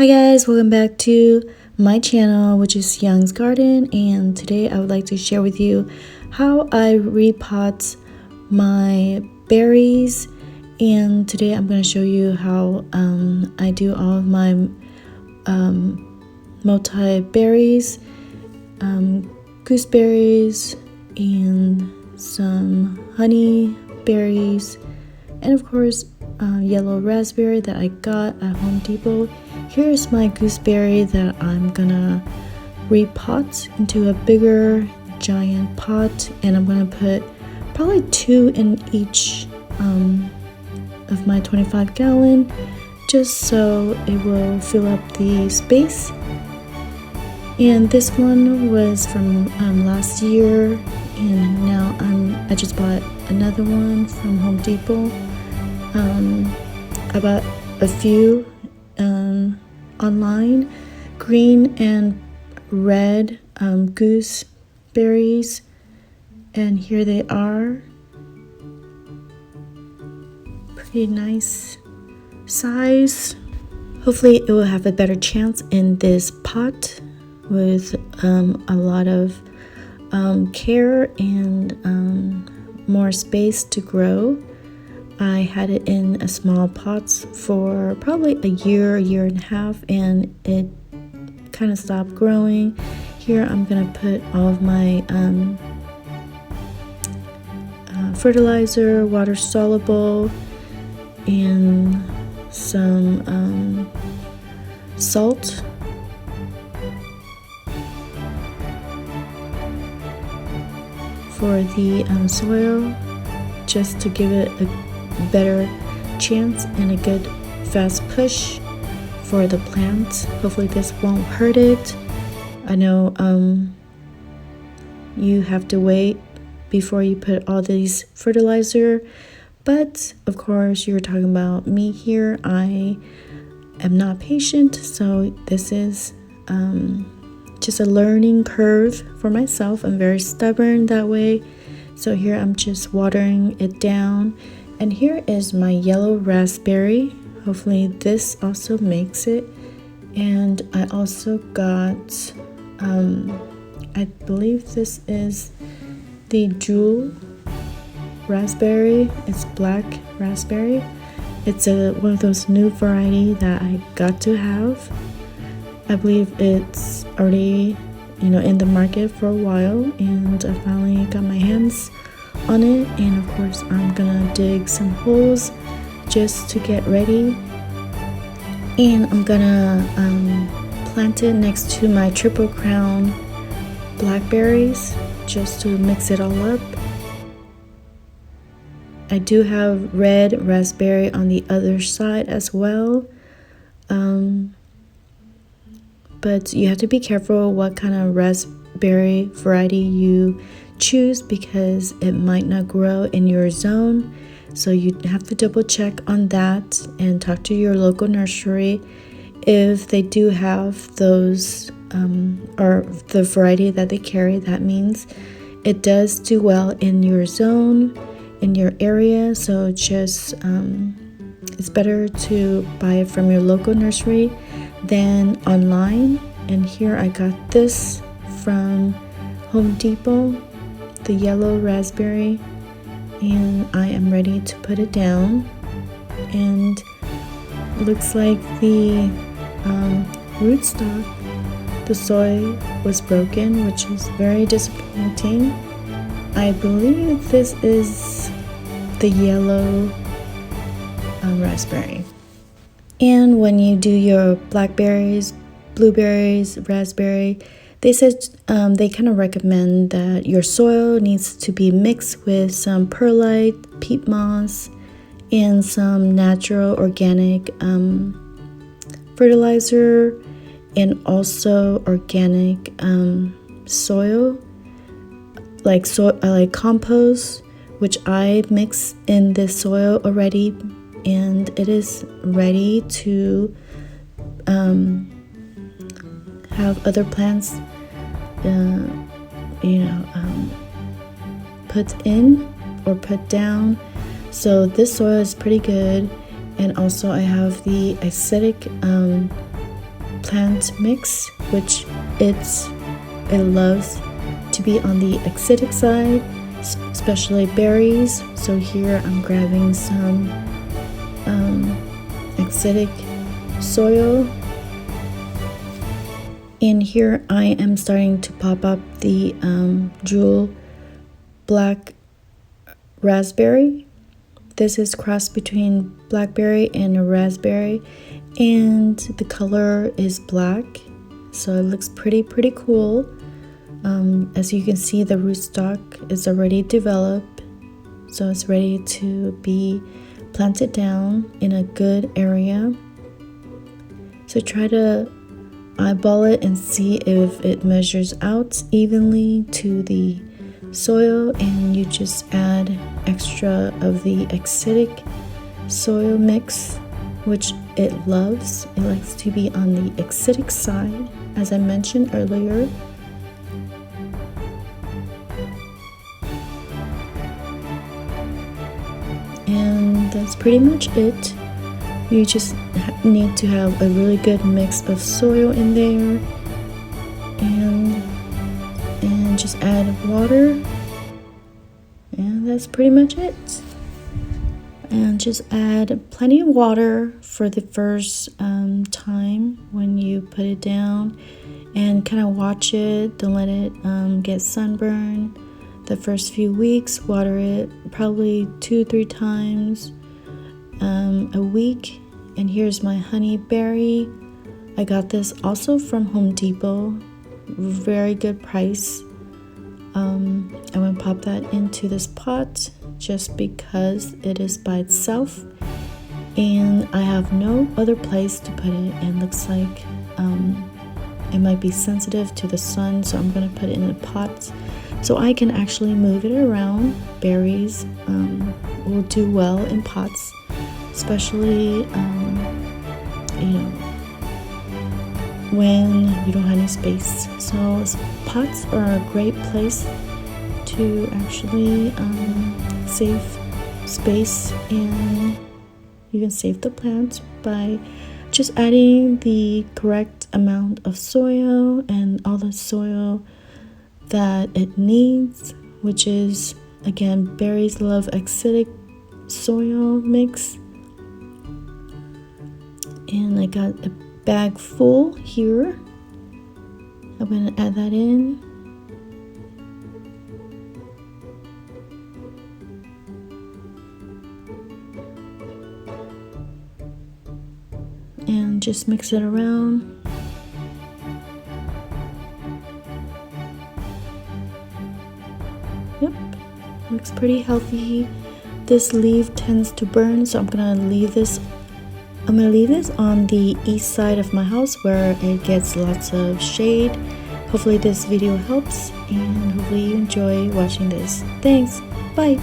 Hi guys, welcome back to my channel, which is Young's Garden, and today I would like to share with you how I repot my berries. And today I'm going to show you how I do all of my multi-berries, gooseberries, and some honey berries, and of course yellow raspberry that I got at Home Depot. Here's my gooseberry that I'm gonna repot into a bigger giant pot, and I'm gonna put probably 2 in each of my 25-gallon, just so it will fill up the space. And this one was from last year, and now I just bought another one from Home Depot. I bought a few online, green and red gooseberries, and here they are. Pretty nice size. Hopefully it will have a better chance in this pot with a lot of care and more space to grow. I had it in a small pots for probably a year and a half, and it kind of stopped growing. Here I'm gonna put all of my fertilizer, water soluble, and some salt. For the soil, just to give it a better chance and a good fast push for the plant. Hopefully this won't hurt it. I know you have to wait before you put all these fertilizer, but of course you're talking about me here. I am not patient, so this is just a learning curve for myself. I'm very stubborn that way. So here I'm just watering it down. And here is my yellow raspberry. Hopefully this also makes it. And I also got, I believe this is the jewel raspberry. It's black raspberry. It's one of those new variety that I got to have. I believe it's already, in the market for a while, and I finally got my hands on it. And of course I'm gonna dig some holes just to get ready, and I'm gonna plant it next to my triple crown blackberries just to mix it all up. I do have red raspberry on the other side as well, but you have to be careful what kind of raspberry variety you choose, because it might not grow in your zone. So you have to double check on that and talk to your local nursery if they do have those or the variety that they carry. That means it does do well in your zone, in your area. So just it's better to buy it from your local nursery than online. And here I got this from Home Depot, the yellow raspberry, and I am ready to put it down. And looks like the rootstock, the soil was broken, which is very disappointing. I believe this is the yellow raspberry. And when you do your blackberries, blueberries, raspberry, they said they kind of recommend that your soil needs to be mixed with some perlite, peat moss, and some natural organic fertilizer, and also organic soil, like compost, which I mix in this soil already, and it is ready to have other plants put in or put down. So this soil is pretty good. And also I have the acidic plant mix, which it loves to be on the acidic side, especially berries. So here I'm grabbing some acidic soil, and here I am starting to pop up the jewel black raspberry. This is crossed between blackberry and a raspberry, and the color is black, so it looks pretty cool. As you can see, the rootstock is already developed, so it's ready to be planted down in a good area. So try to eyeball it and see if it measures out evenly to the soil, and you just add extra of the acidic soil mix, which it loves. It likes to be on the acidic side, as I mentioned earlier. And that's pretty much it. You just need to have a really good mix of soil in there, and just add water, and that's pretty much it. And just add plenty of water for the first time when you put it down, and kind of watch it. Don't let it get sunburned. The first few weeks, water it probably 2-3 times a week. And here's my honey berry. I got this also from Home Depot, very good price. I'm gonna pop that into this pot just because it is by itself, and I have no other place to put it, and looks like it might be sensitive to the sun, so I'm gonna put it in a pot so I can actually move it around. Berries will do well in pots, especially when you don't have any space. So pots are a great place to actually save space, and you can save the plants by just adding the correct amount of soil and all the soil that it needs, which is, again, berries love acidic soil mix. And I got a bag full here. I'm going to add that in. And just mix it around. Yep, looks pretty healthy. This leaf tends to burn, so I'm gonna leave this on the east side of my house where it gets lots of shade. Hopefully this video helps, and hopefully you enjoy watching this. Thanks, bye.